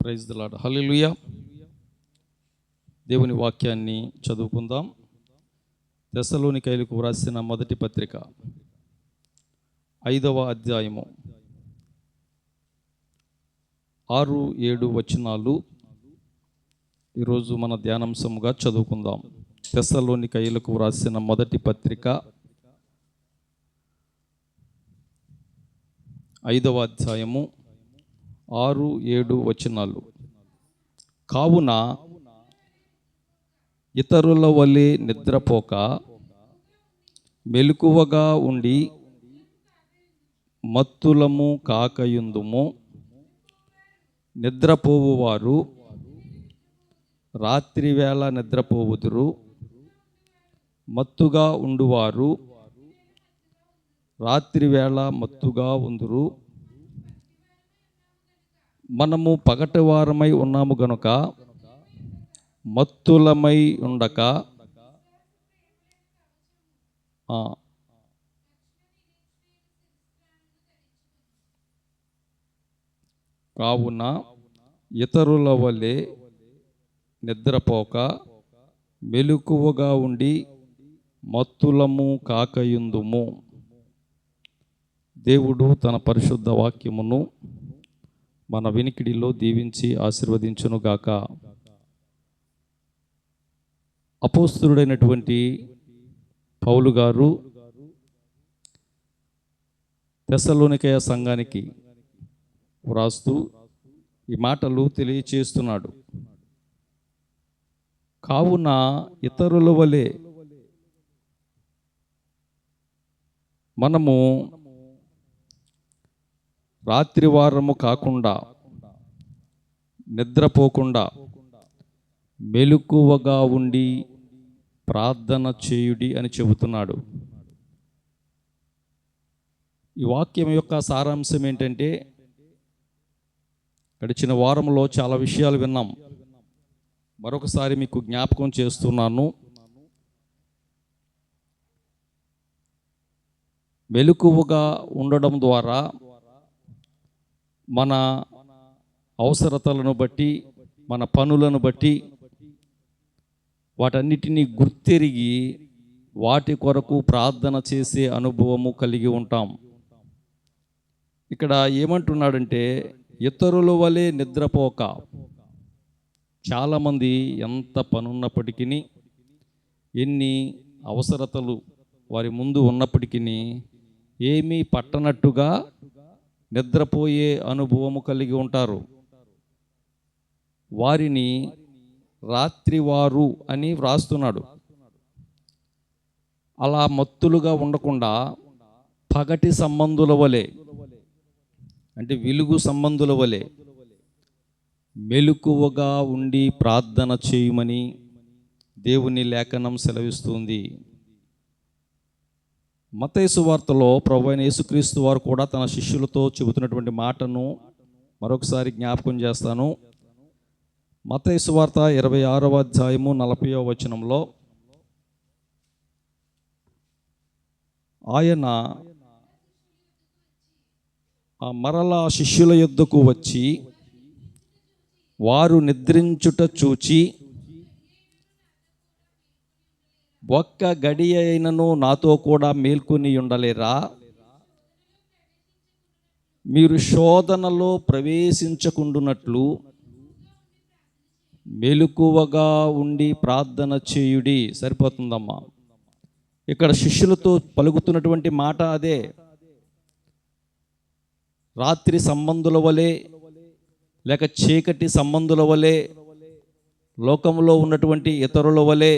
Praise the lord. హల్లెలూయా. దేవుని వాక్యాన్ని చదువుకుందాం. తెస్సలోనికైలకు వ్రాసిన మొదటి పత్రిక 5వ అధ్యాయము 6-7 వచనాలు ఈరోజు మన ధ్యానాంశముగా చదువుకుందాం. తెస్సలోనికైలకు వ్రాసిన మొదటి పత్రిక 5వ అధ్యాయము 6-7 వచనాలు. కావున ఇతరుల వలె నిద్రపోక మెలకువగా ఉండి మత్తులము కాకయుందుము. నిద్రపోవువారు రాత్రివేళ నిద్రపోవుదురు, మత్తుగా ఉండువారు రాత్రివేళ మత్తుగా ఉందురు. మనము పగటివారమై ఉన్నాము గనుక మత్తులమై ఉండక కావున ఇతరుల వలె నిద్రపోక మెలకువగా ఉండి మత్తులము కాకయుందుము. దేవుడు తన పరిశుద్ధ వాక్యమును మన వినికిడిలో దీవించి ఆశీర్వదించునుగాక. అపోస్తలుడైనటువంటి పౌలు గారు తెస్సలోనికయ సంఘానికి వ్రాస్తూ ఈ మాటలు తెలియచేస్తున్నాడు. కావున ఇతరుల వలె మనము రాత్రివారము కాకుండా నిద్రపోకుండా మెలకువగా ఉండి ప్రార్థన చేయుడి అని చెబుతున్నాడు. ఈ వాక్యం యొక్క సారాంశం ఏంటంటే, గడిచిన వారంలో చాలా విషయాలు విన్నాం. మరొకసారి మీకు జ్ఞాపకం చేస్తున్నాను. మెలకువగా ఉండడం ద్వారా మన అవసరతలను బట్టి, మన పనులను బట్టి వాటన్నిటినీ గుర్తెరిగి వాటి కొరకు ప్రార్థన చేసే అనుభవము కలిగి ఉంటాం. ఇక్కడ ఏమంటున్నాడంటే, ఇతరుల వలె నిద్రపోక. చాలామంది ఎంత పనున్నప్పటికీ, ఎన్ని అవసరతలు వారి ముందు ఉన్నప్పటికీ ఏమీ పట్టనట్టుగా నిద్రపోయే అనుభవము కలిగి ఉంటారు. వారిని రాత్రివారు అని వ్రాస్తున్నాడు. అలా మత్తులుగా ఉండకుండా పగటి సంబంధుల వలె, అంటే వెలుగు సంబంధుల వలె మెలకువగా ఉండి ప్రార్థన చేయమని దేవుని లేఖనం సెలవిస్తుంది. మత్తయి సువార్తలో ప్రభువైన యేసుక్రీస్తు వారు కూడా తన శిష్యులతో చెబుతున్నటువంటి మాటను మరొకసారి జ్ఞాపకం చేస్తాను. మత్తయి సువార్త 26వ అధ్యాయము 40వ వచనంలో ఆయన మరలా శిష్యుల యొద్దకు వచ్చి వారు నిద్రించుట చూచి, ఒక్క గడియ అయినను నాతో కూడా మేల్కొని ఉండలేరా? మీరు శోధనలో ప్రవేశించకుండునట్లు మెలకువగా ఉండి ప్రార్థన చేయుడి. సరిపోతుందమ్మా. ఇక్కడ శిష్యులతో పలుకుతున్నటువంటి మాట అదే. రాత్రి సంబంధుల వలె లేక చీకటి సంబంధుల వలె, లోకంలో ఉన్నటువంటి ఇతరుల వలె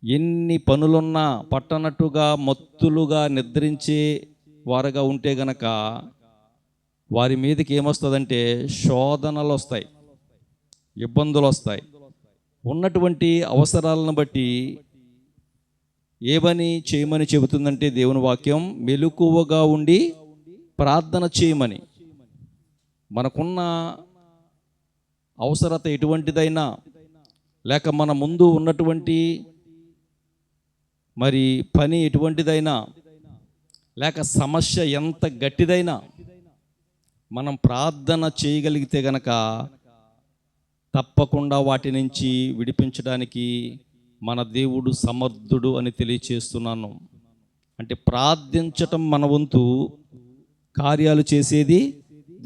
ఎన్ని పనులున్నా పట్టనట్టుగా మత్తులుగా నిద్రించే వారుగా ఉంటే గనక వారి మీదకి ఏమొస్తుందంటే శోధనలు వస్తాయి, ఇబ్బందులు వస్తాయి. ఉన్నటువంటి అవసరాలను బట్టి ఏమని చేయమని చెబుతుందంటే దేవుని వాక్యం, మెలకువగా ఉండి ప్రార్థన చేయమని. మనకున్న అవసరత ఎటువంటిదైనా, లేక మన ముందు ఉన్నటువంటి మరి పని ఎటువంటిదైనా, లేక సమస్య ఎంత గట్టిదైనా మనం ప్రార్థన చేయగలిగితే గనక తప్పకుండా వాటి నుంచి విడిపించడానికి మన దేవుడు సమర్థుడు అని తెలియచేస్తున్నాను. అంటే ప్రార్థించటం మన వంతు, కార్యాలు చేసేది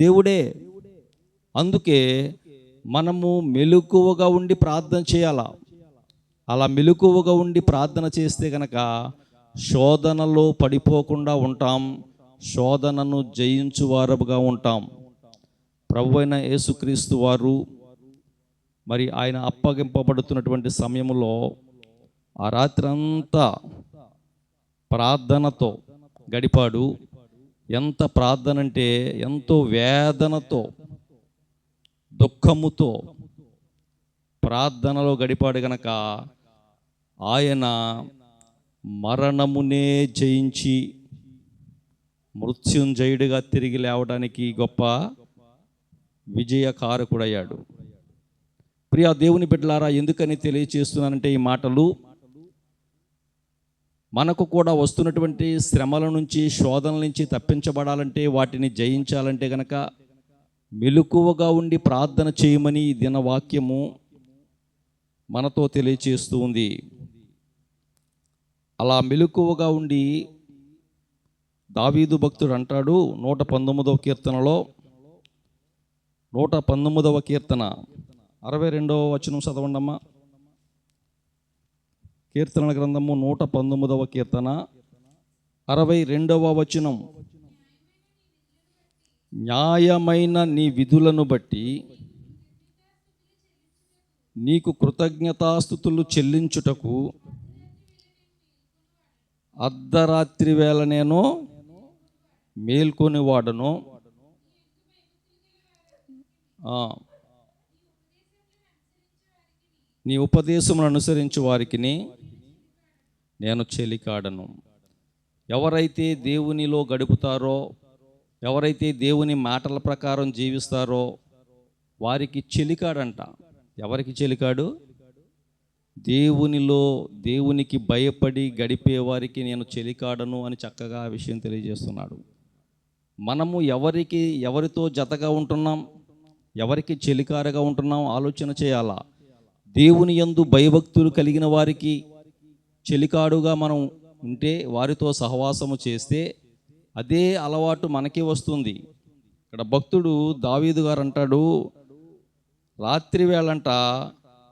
దేవుడే. అందుకే మనము మెలకువగా ఉండి ప్రార్థన చేయాల. అలా మెలకువగా ఉండి ప్రార్థన చేస్తే గనక శోధనలో పడిపోకుండా ఉంటాం, శోధనను జయించువారుగా ఉంటాం. ప్రభువైన యేసుక్రీస్తు వారు మరి ఆయన అప్పగింపబడుతున్నటువంటి సమయంలో ఆ రాత్రంతా ప్రార్థనతో గడిపాడు. ఎంత ప్రార్థన అంటే ఎంతో వేదనతో, దుఃఖముతో ప్రార్థనలో గడిపాడు గనక ఆయన మరణమునే జయించి మృత్యుంజయుడిగా తిరిగి లేవడానికి గొప్ప విజయకారకుడయ్యాడు. ప్రియ దేవుని బిడ్డలారా, ఎందుకని తెలియచేస్తున్నానంటే ఈ మాటలు మనకు కూడా వస్తున్నటువంటి శ్రమల నుంచి, శోధనల నుంచి తప్పించబడాలంటే, వాటిని జయించాలంటే గనక మెలకువగా ఉండి ప్రార్థన చేయమని ఈ దినవాక్యము మనతో తెలియచేస్తూ ఉంది. అలా మెలకువగా ఉండి దావీదు భక్తుడు అంటాడు 119వ కీర్తనలో, 119వ కీర్తన 62వ వచనం చదవండమ్మా. కీర్తనల గ్రంథము 119వ కీర్తన 62వ వచనం. న్యాయమైన నీ విధులను బట్టి నీకు కృతజ్ఞతాస్తుతులు చెల్లించుటకు అర్ధరాత్రి వేళ నేను మేల్కొని వాడను. నీ ఉపదేశమును అనుసరించు వారికి నేను చెలికాడను. ఎవరైతే దేవునిలో గడుపుతారో, ఎవరైతే దేవుని మాటల ప్రకారం జీవిస్తారో వారికి చెలికాడంట. ఎవరికి చెలికాడు? దేవునిలో, దేవునికి భయపడి గడిపే వారికి నేను చెలికాడను అని చక్కగా ఆ విషయం తెలియజేస్తున్నాడు. మనము ఎవరితో జతగా ఉంటున్నాం, ఎవరికి చెలికారగా ఉంటున్నాం ఆలోచన చేయాలా. దేవుని యందు భయభక్తులు కలిగిన వారికి చెలికాడుగా మనం ఉంటే, వారితో సహవాసము చేస్తే అదే అలవాటు మనకి వస్తుంది. ఇక్కడ భక్తుడు దావీదు గారు అంటాడు, రాత్రి వేళంట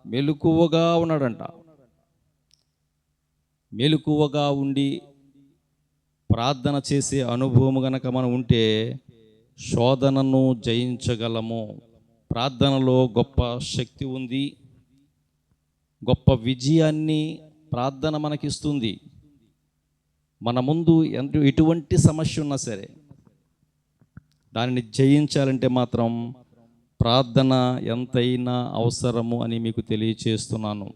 మెలకువగా ఉన్నాడంట. మెలకువగా ఉండి ప్రార్థన చేసే అనుభవం గనక మనం ఉంటే శోధనను జయించగలము. ప్రార్థనలో గొప్ప శక్తి ఉంది, గొప్ప విజయాన్ని ప్రార్థన మనకిస్తుంది. మన ముందు ఎటువంటి సమస్య ఉన్నా సరే దానిని జయించాలంటే మాత్రం ప్రార్థన ఎంతైనా అవసరము అని మీకు తెలియచేస్తున్నాను.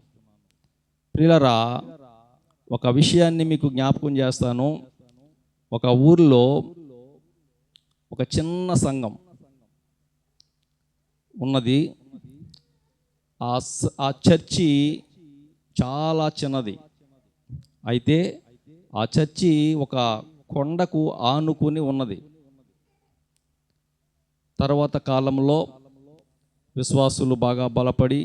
ప్రియులారా, ఒక విషయాన్ని మీకు జ్ఞాపకం చేస్తాను. ఒక ఊరిలో ఒక చిన్న సంఘం ఉన్నది. ఆ చర్చి చాలా చిన్నది. అయితే ఆ చర్చి ఒక కొండకు ఆనుకుని ఉన్నది. తర్వాత కాలంలో విశ్వాసులు బాగా బలపడి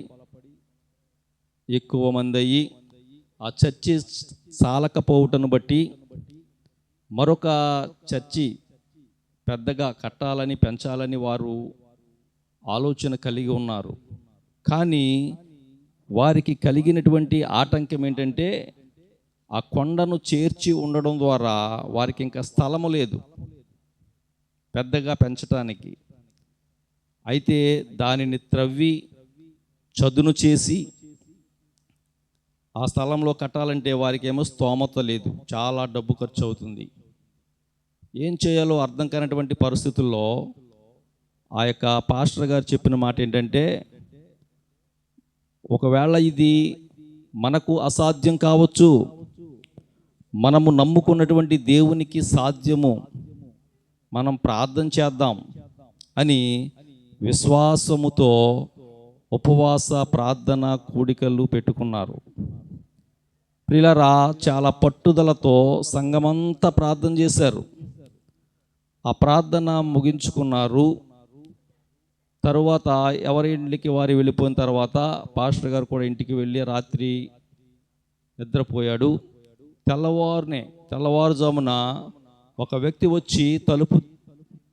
ఎక్కువ మంది అయ్యి ఆ చర్చి సాలకపోవటను బట్టి మరొక చర్చి పెద్దగా కట్టాలని, పెంచాలని వారు ఆలోచన కలిగి ఉన్నారు. కానీ వారికి కలిగినటువంటి ఆటంకం ఏంటంటే, ఆ కొండను చేర్చి ఉండడం ద్వారా వారికి ఇంకా స్థలము లేదు పెద్దగా పెంచటానికి. అయితే దానిని త్రవ్వి చదును చేసి ఆ స్థలంలో కట్టాలంటే వారికి ఏమో స్తోమత లేదు, చాలా డబ్బు ఖర్చు అవుతుంది. ఏం చేయాలో అర్థం కానటువంటి పరిస్థితుల్లో ఆ యొక్క పాస్టర్ గారు చెప్పిన మాట ఏంటంటే, ఒకవేళ ఇది మనకు అసాధ్యం కావచ్చు, మనము నమ్ముకున్నటువంటి దేవునికి సాధ్యము, మనం ప్రార్థన చేద్దాం అని విశ్వాసముతో ఉపవాస ప్రార్థన కూడికలు పెట్టుకున్నారు. ప్రియులారా, చాలా పట్టుదలతో సంఘమంతా ప్రార్థన చేశారు. ఆ ప్రార్థన ముగించుకున్నారు. తరువాత ఎవరి ఇంటికి వారు వెళ్ళిపోయిన తర్వాత పాస్టర్ గారు కూడా ఇంటికి వెళ్ళి రాత్రి నిద్రపోయాడు. తెల్లవారుజామున ఒక వ్యక్తి వచ్చి తలుపు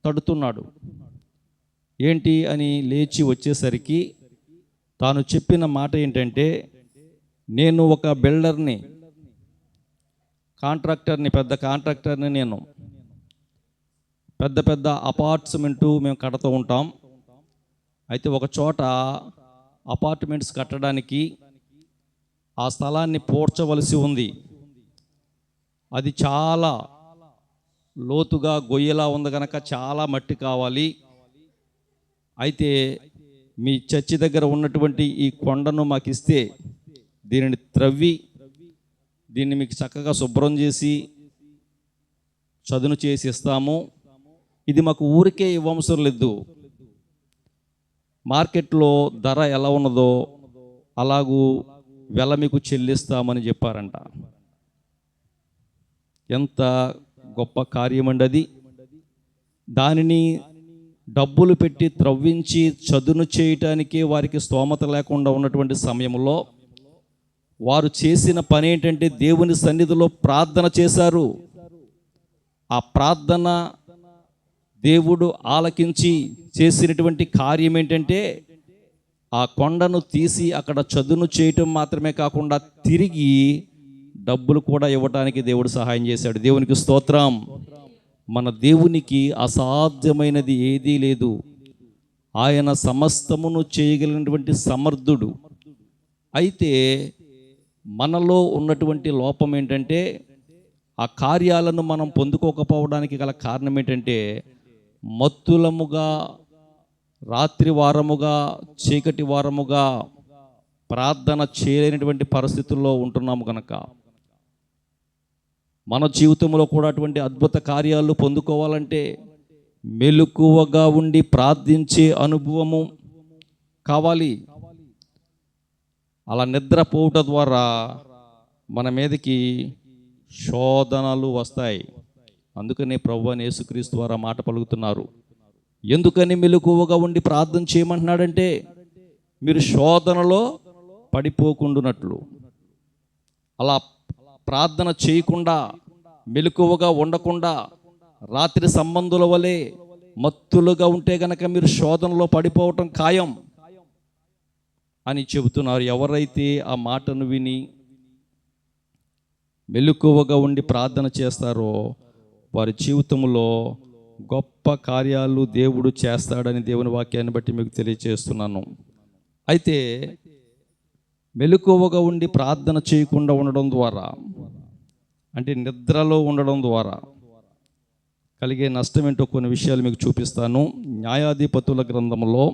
తడుతున్నాడు. ఏంటి అని లేచి వచ్చేసరికి తాను చెప్పిన మాట ఏంటంటే, నేను ఒక బిల్డర్ని, పెద్ద కాంట్రాక్టర్ని. నేను పెద్ద అపార్ట్మెంటు మేము కడుతూ ఉంటాం. అయితే ఒక చోట అపార్ట్మెంట్స్ కట్టడానికి ఆ స్థలాన్ని పూడ్చవలసి ఉంది. అది చాలా లోతుగా గొయ్యలా ఉంది కనుక చాలా మట్టి కావాలి. అయితే మీ చర్చి దగ్గర ఉన్నటువంటి ఈ కొండను మాకు ఇస్తే దీనిని త్రవ్వి దీన్ని మీకు చక్కగా శుభ్రం చేసి చదును చేసి ఇస్తాము. ఇది మాకు ఊరికే ఇవ్వవసరం లేదు, మార్కెట్లో ధర ఎలా ఉన్నదో అలాగూ వెల మీకు చెల్లిస్తామని చెప్పారంట. ఎంత గొప్ప కార్యమండి అది. దానిని డబ్బులు పెట్టి త్రవ్వించి చదును చేయటానికి వారికి స్తోమత లేకుండా ఉన్నటువంటి సమయంలో వారు చేసిన పని ఏంటంటే దేవుని సన్నిధిలో ప్రార్థన చేశారు. ఆ ప్రార్థన దేవుడు ఆలకించి చేసినటువంటి కార్యం ఏంటంటే ఆ కొండను తీసి అక్కడ చదును చేయటం మాత్రమే కాకుండా తిరిగి డబ్బులు కూడా ఇవ్వటానికి దేవుడు సహాయం చేశాడు. దేవునికి స్తోత్రం. మన దేవునికి అసాధ్యమైనది ఏదీ లేదు. ఆయన సమస్తమును చేయగలిగినటువంటి సమర్థుడు. అయితే మనలో ఉన్నటువంటి లోపం ఏంటంటే ఆ కార్యాలను మనం పొందుకోకపోవడానికి గల కారణం ఏంటంటే మత్తులముగా, రాత్రి వారముగా, చీకటి వారముగా ప్రార్థన చేయలేనటువంటి పరిస్థితుల్లో ఉంటున్నాము కనుక మన జీవితంలో కూడా అటువంటి అద్భుత కార్యాలు పొందుకోవాలంటే మెలకువగా ఉండి ప్రార్థించే అనుభవము కావాలి. అలా నిద్రపోవుట ద్వారా మన మీదకి శోధనలు వస్తాయి. అందుకనే ప్రభువైన యేసుక్రీస్తు ద్వారా మాట పలుకుతున్నారు. ఎందుకని మెలకువగా ఉండి ప్రార్థన చేయమంటున్నాడంటే మీరు శోధనలో పడిపోకుండానట్లు. అలా ప్రార్థన చేయకుండా, మెలకువగా ఉండకుండా, రాత్రి సంబంధుల వలె మత్తులుగా ఉంటే గనక మీరు శోధనలో పడిపోవటం ఖాయం అని చెబుతున్నారు. ఎవరైతే ఆ మాటను విని మెలకువగా ఉండి ప్రార్థన చేస్తారో వారి జీవితంలో గొప్ప కార్యాలు దేవుడు చేస్తాడని దేవుని వాక్యాన్ని బట్టి మీకు తెలియజేస్తున్నాను. అయితే మెలకువగా ఉండి ప్రార్థన చేయకుండా ఉండడం ద్వారా, అంటే నిద్రలో ఉండడం ద్వారా కలిగే నష్టం ఏంటో కొన్ని విషయాలు మీకు చూపిస్తాను. న్యాయాధిపతుల గ్రంథము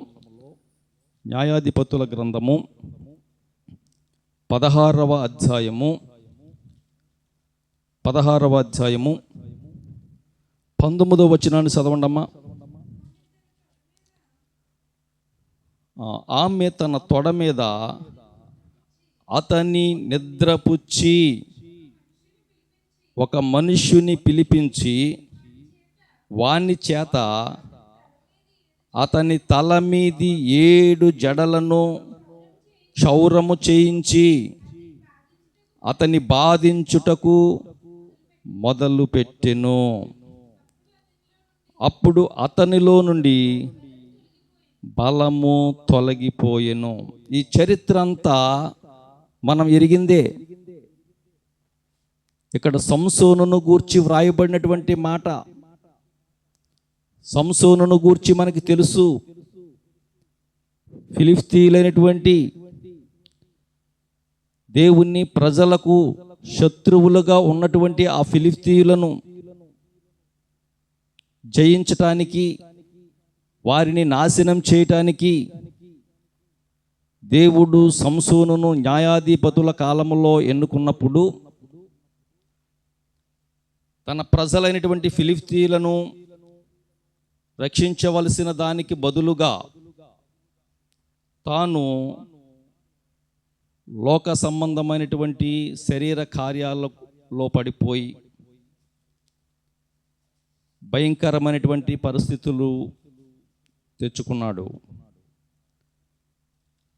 16వ అధ్యాయము 19వ వచనాన్ని చదవండి అమ్మా. ఆమె తన తొడ మీద అతన్ని నిద్రపుచ్చి ఒక మనుష్యుని పిలిపించి వాని చేత అతని తల మీది 7 జడలను క్షౌరము చేయించి అతని బాధించుటకు మొదలు పెట్టెను. అప్పుడు అతనిలో నుండి బలము తొలగిపోయెను. ఈ చరిత్ర అంతా మనం ఎరిగిందే. ఇక్కడ సంసోనును గూర్చి వ్రాయబడినటువంటి మాట. సంసోనును గూర్చి మనకి తెలుసు. ఫిలిష్తీయులైనటువంటి దేవుని ప్రజలకు శత్రువులుగా ఉన్నటువంటి ఆ ఫిలిష్తీయులను జయించటానికి, వారిని నాశనం చేయటానికి దేవుడు సంసోనును న్యాయాధిపతుల కాలంలో ఎన్నుకున్నప్పుడు తన ప్రజలైనటువంటి ఫిలిష్తీయులను రక్షించవలసిన దానికి బదులుగా తాను లోక సంబంధమైనటువంటి శరీర కార్యాలలో పడిపోయి భయంకరమైనటువంటి పరిస్థితులు తెచ్చుకున్నాడు.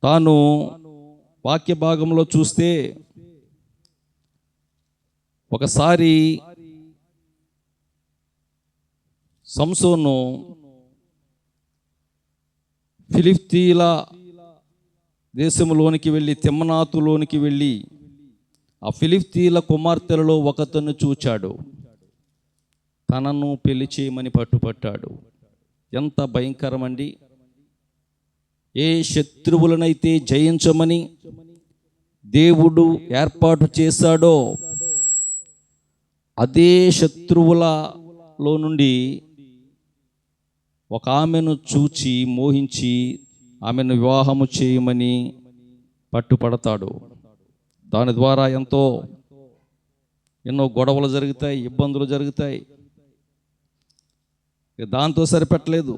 తాను వాక్య భాగంలో చూస్తే ఒకసారి సంసోను ఫిలిష్తీయుల దేశంలోనికి వెళ్ళి తిమ్నాతులోనికి వెళ్ళి ఆ ఫిలిష్తీయుల కుమార్తెలలో ఒకతను చూచాడు. తనను పెళ్లి చేయమని పట్టుపట్టాడు. ఎంత భయంకరమండి! ఏ శత్రువులనైతే జయించమని దేవుడు ఏర్పాటు చేశాడో అదే శత్రువులలో నుండి ఒక ఆమెను చూచి మోహించి ఆమెను వివాహము చేయమని పట్టుపడతాడు. దాని ద్వారా ఎన్నో గొడవలు జరుగుతాయి, ఇబ్బందులు జరుగుతాయి. దాంతో సరిపెట్టలేదు.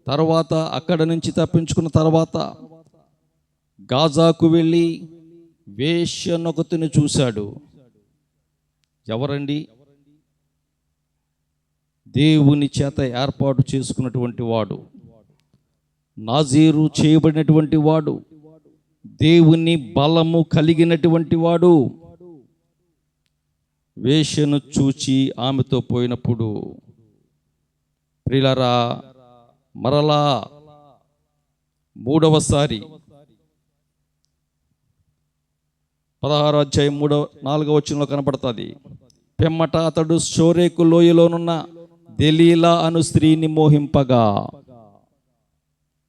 తర్వాత అక్కడి నుంచి తప్పించుకున్న తర్వాత గాజాకు వెళ్ళి వేశ్యనొకతిని చూశాడు. ఎవరండి? దేవుని చేత ఏర్పాటు చేసుకున్నటువంటి వాడు, నాజీరు చేయబడినటువంటి వాడు, దేవుని బలము కలిగినటువంటి వాడు వేశ్యను చూచి ఆమెతో పోయినప్పుడు, ప్రియులారా, మరలా మూడవసారి 16వ అధ్యాయం 4వ వచనంలో కనపడుతుంది. పిమ్మట అతడు షోరేకు లోయలోనున్న దెలీలా అను స్త్రీని మోహింపగా,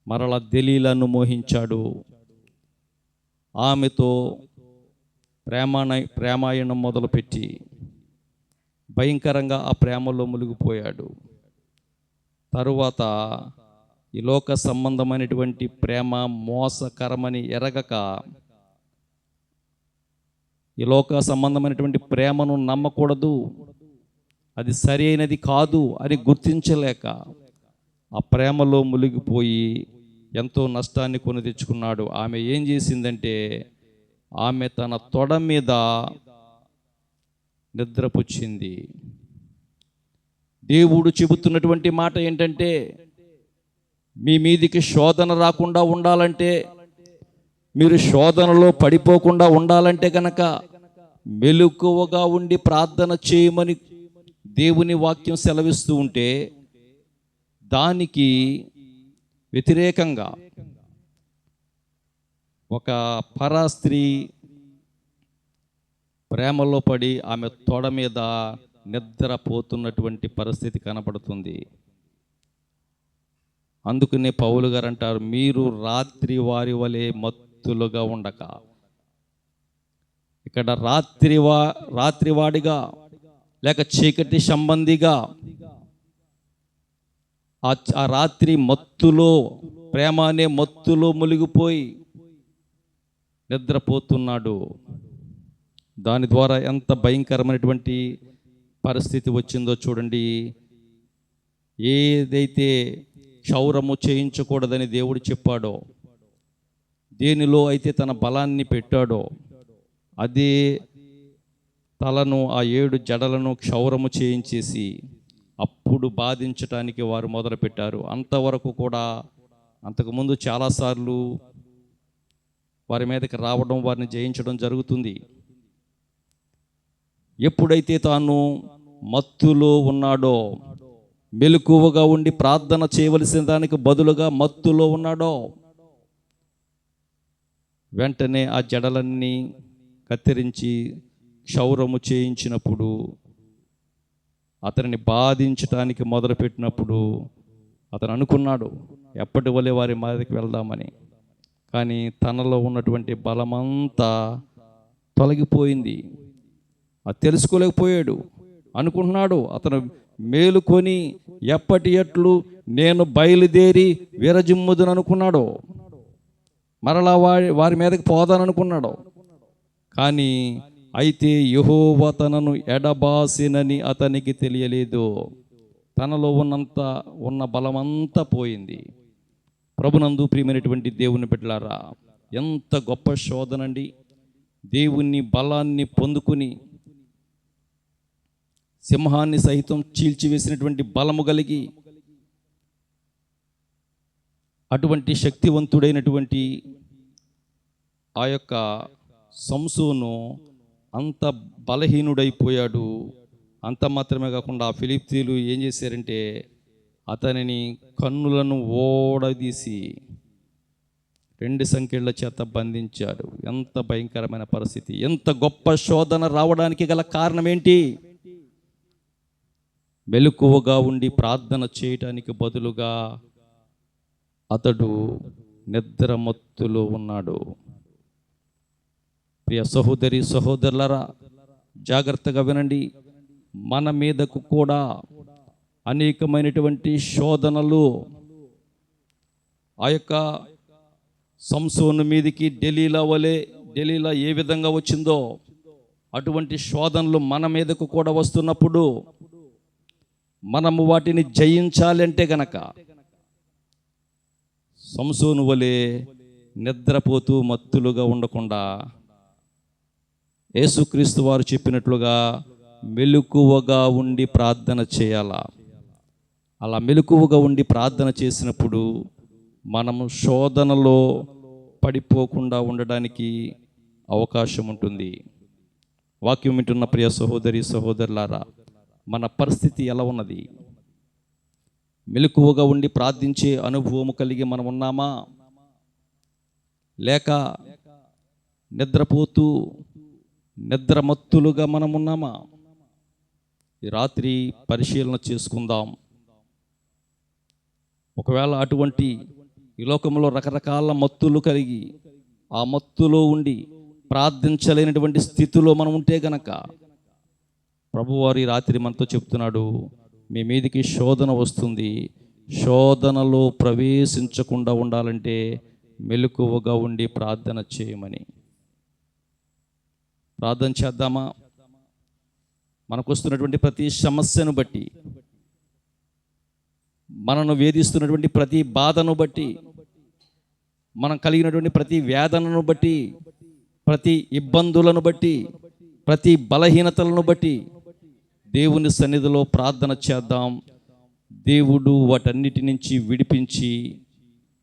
మరల దెలీలాను మోహించాడు. ఆమెతో ప్రేమాయణం మొదలుపెట్టి భయంకరంగా ఆ ప్రేమలో మునిగిపోయాడు. తరువాత ఈ లోక సంబంధమైనటువంటి ప్రేమ మోసకరమని ఎరగక, ఈ లోక సంబంధమైనటువంటి ప్రేమను నమ్మకూడదు, అది సరి అయినది కాదు అని గుర్తించలేక ఆ ప్రేమలో మునిగిపోయి ఎంతో నష్టాన్ని కొని తెచ్చుకున్నాడు. ఆమె ఏం చేసిందంటే, ఆమె తన తొడ మీద నిద్రపుచ్చింది. దేవుడు చెబుతున్నటువంటి మాట ఏంటంటే, మీ మీదికి శోధన రాకుండా ఉండాలంటే, మీరు శోధనలో పడిపోకుండా ఉండాలంటే కనుక మెలకువగా ఉండి ప్రార్థన చేయమని దేవుని వాక్యం సెలవిస్తూ ఉంటే, దానికి వ్యతిరేకంగా ఒక పరాస్త్రీ ప్రేమలో పడి ఆమె తొడ మీద నిద్రపోతున్నటువంటి పరిస్థితి కనపడుతుంది. అందుకనే పౌలు గారు అంటారు, మీరు రాత్రి వారి వలె మత్తులుగా ఉండక. ఇక్కడ రాత్రివాడిగా లేక చీకటి సంబంధిగా ఆ రాత్రి మత్తులో, ప్రేమ అనే మత్తులో మునిగిపోయి నిద్రపోతున్నాడు. దాని ద్వారా ఎంత భయంకరమైనటువంటి పరిస్థితి వచ్చిందో చూడండి. ఏదైతే క్షౌరము చేయించకూడదని దేవుడు చెప్పాడో, దేనిలో అయితే తన బలాన్ని పెట్టాడో అదే తలను, ఆ 7 జడలను క్షౌరము చేయించేసి అప్పుడు బాధించటానికి వారు మొదలుపెట్టారు. అంతవరకు కూడా అంతకుముందు చాలాసార్లు వారి మీదకి రావడం, వారిని జయించడం జరుగుతుంది. ఎప్పుడైతే తాను మత్తులో ఉన్నాడో, మెలకువగా ఉండి ప్రార్థన చేయవలసిన దానికి బదులుగా మత్తులో ఉన్నాడో, వెంటనే ఆ జడలన్నీ కత్తిరించి క్షౌరము చేయించినప్పుడు, అతనిని బాధించటానికి మొదలుపెట్టినప్పుడు అతను అనుకున్నాడు ఎప్పటి వలె వారి మీదకి వెళ్దామని. కానీ తనలో ఉన్నటువంటి బలమంతా తొలగిపోయింది. అది తెలుసుకోలేకపోయాడు. అనుకుంటున్నాడు అతను మేలుకొని ఎప్పటి ఎట్లు నేను బయలుదేరి విరజిమ్ముదును అనుకున్నాడు. మరలా వారి మీదకి పోదాననుకున్నాడు. కానీ అయితే యెహోవా తనను ఎడబాసినని అతనికి తెలియలేదు. తనలో ఉన్న బలమంతా పోయింది. ప్రభునందు ప్రియమైనటువంటి దేవుని బిడ్డలారా, ఎంత గొప్ప శోధనండి! దేవుని బలాన్ని పొందుకుని సింహాన్ని సహితం చీల్చివేసినటువంటి బలము కలిగి, అటువంటి శక్తివంతుడైనటువంటి ఆ యొక్క సంసోను అంత బలహీనుడైపోయాడు. అంత మాత్రమే కాకుండా ఆ ఫిలిష్తీయులు ఏం చేశారంటే అతనిని కన్నులను ఓడదీసి 2 సంకెళ్ళ చేత బంధించాడు. ఎంత భయంకరమైన పరిస్థితి! ఎంత గొప్ప శోధన రావడానికి గల కారణం ఏంటి? మెలకువగా ఉండి ప్రార్థన చేయటానికి బదులుగా అతడు నిద్రమత్తులో ఉన్నాడు. ప్రియ సహోదరి సహోదరులారా, జాగ్రత్తగా వినండి. మన మీదకు కూడా అనేకమైనటువంటి శోధనలు ఆ యొక్క సంసోను మీదికి డెలీలా ఏ విధంగా వచ్చిందో అటువంటి శోధనలు మన మీదకు కూడా వస్తున్నప్పుడు మనము వాటిని జయించాలంటే గనక సంసోను వలె నిద్రపోతూ మత్తులుగా ఉండకుండా యేసుక్రీస్తు వారు చెప్పినట్లుగా మెలకువగా ఉండి ప్రార్థన చేయాలా. అలా మెలకువగా ఉండి ప్రార్థన చేసినప్పుడు మనము శోధనలో పడిపోకుండా ఉండడానికి అవకాశం ఉంటుంది. వాక్యం వింటున్న ప్రియ సహోదరి సహోదరులారా, మన పరిస్థితి ఎలా ఉన్నది? మెలకువగా ఉండి ప్రార్థించే అనుభవం కలిగి మనం ఉన్నామా? లేక నిద్రపోతూ నిద్రమత్తులుగా మనం ఉన్నామా? ఈ రాత్రి పరిశీలన చేసుకుందాం. ఒకవేళ అటువంటి ఈ లోకంలో రకరకాల మత్తులు కలిగి ఆ మత్తులో ఉండి ప్రార్థించలేనటువంటి స్థితిలో మనం ఉంటే గనక ప్రభువారి రాత్రి మనతో చెప్తున్నాడు, మీ మీదికి శోధన వస్తుంది. శోధనలో ప్రవేశించకుండా ఉండాలంటే మెలకువగా ఉండి ప్రార్థన చేయమని. ప్రార్థన చేద్దామా? మనకు వస్తున్నటువంటి ప్రతి సమస్యను బట్టి, మనను వేధిస్తున్నటువంటి ప్రతి బాధను బట్టి, మనం కలిగినటువంటి ప్రతి వేదనను బట్టి, ప్రతి ఇబ్బందులను బట్టి, ప్రతి బలహీనతలను బట్టి దేవుని సన్నిధిలో ప్రార్థన చేద్దాం. దేవుడు వాటన్నిటి నుంచి విడిపించి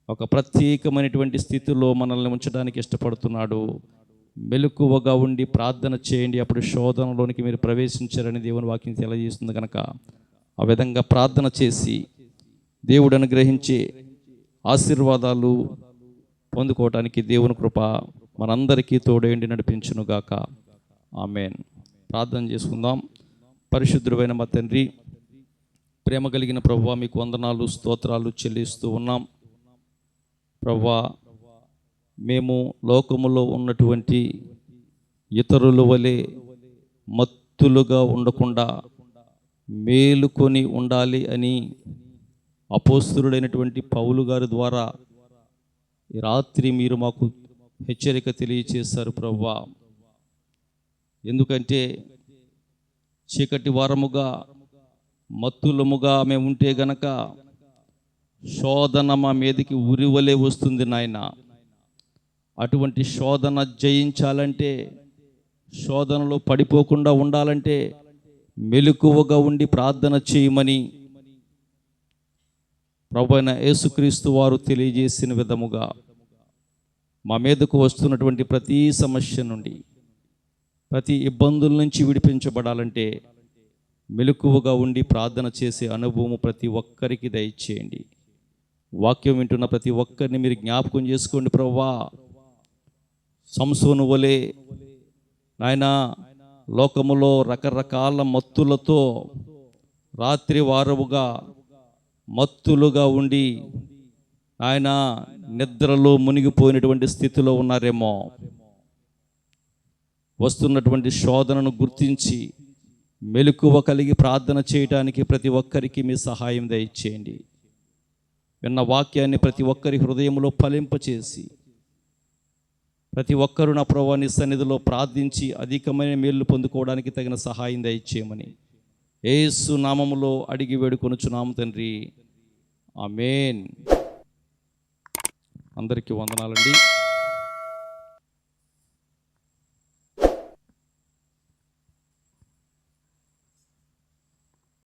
ఒక ప్రత్యేకమైనటువంటి స్థితిలో మనల్ని ఉంచడానికి ఇష్టపడుతున్నాడు. మెలకువగా ఉండి ప్రార్థన చేయండి, అప్పుడు శోధనలోనికి మీరు ప్రవేశించారని దేవుని వాక్యం తెలియజేస్తుంది. కనుక ఆ విధంగా ప్రార్థన చేసి దేవుడు అనుగ్రహించే ఆశీర్వాదాలు పొందుకోవటానికి దేవుని కృప మనందరికీ తోడేండి నడిపించునుగాక. ఆమేన్. ప్రార్థన చేసుకుందాం. పరిశుద్ధుడైన మా తండ్రి, ప్రేమ కలిగిన ప్రభువా, మీకు వందనాలు స్తోత్రాలు చెల్లిస్తూ ఉన్నాం. ప్రభువా, మేము లోకములో ఉన్నటువంటి ఇతరుల వలె మత్తులుగా ఉండకుండా మేలుకొని ఉండాలి అని అపోస్తలుడైనటువంటి పౌలు గారి ద్వారా ఈ రాత్రి మీరు మాకు హెచ్చరిక తెలియచేశారు ప్రభువా. ఎందుకంటే చీకటి వారముగా మత్తులముగా మేము ఉంటే గనక శోధన మా మీదకి ఉరివలే వస్తుంది నాయన. అటువంటి శోధన జయించాలంటే, శోధనలో పడిపోకుండా ఉండాలంటే మెలకువగా ఉండి ప్రార్థన చేయమని ప్రభువైన యేసుక్రీస్తు వారు తెలియజేసిన విధముగా మా మీదకు వస్తున్నటువంటి ప్రతి సమస్య నుండి, ప్రతి ఇబ్బందుల నుంచి విడిపించబడాలంటే మెలకువగా ఉండి ప్రార్థన చేసే అనుభవం ప్రతి ఒక్కరికి దయచేయండి. వాక్యం వింటున్న ప్రతి ఒక్కరిని మీరు జ్ఞాపకం చేసుకోండి ప్రభువా. సంసోను వలె నాయన లోకములో రకరకాల మత్తులతో రాత్రి వారముగా మత్తులుగా ఉండి ఆయన నిద్రలో మునిగిపోయినటువంటి స్థితిలో ఉన్నారేమో. వస్తున్నటువంటి శోధనను గుర్తించి మెలకువ కలిగి ప్రార్థన చేయడానికి ప్రతి ఒక్కరికి మీ సహాయం దయచేయండి. విన్న వాక్యాన్ని ప్రతి ఒక్కరి హృదయంలో ఫలింపచేసి ప్రతి ఒక్కరూ నా ప్రభువా నీ సన్నిధిలో ప్రార్థించి అధికమైన మేలు పొందుకోవడానికి తగిన సహాయం దయచేయమని యేసు నామములో అడిగి వేడుకొనుచున్నాము తండ్రి. ఆమేన్. అందరికీ వందనాలండి.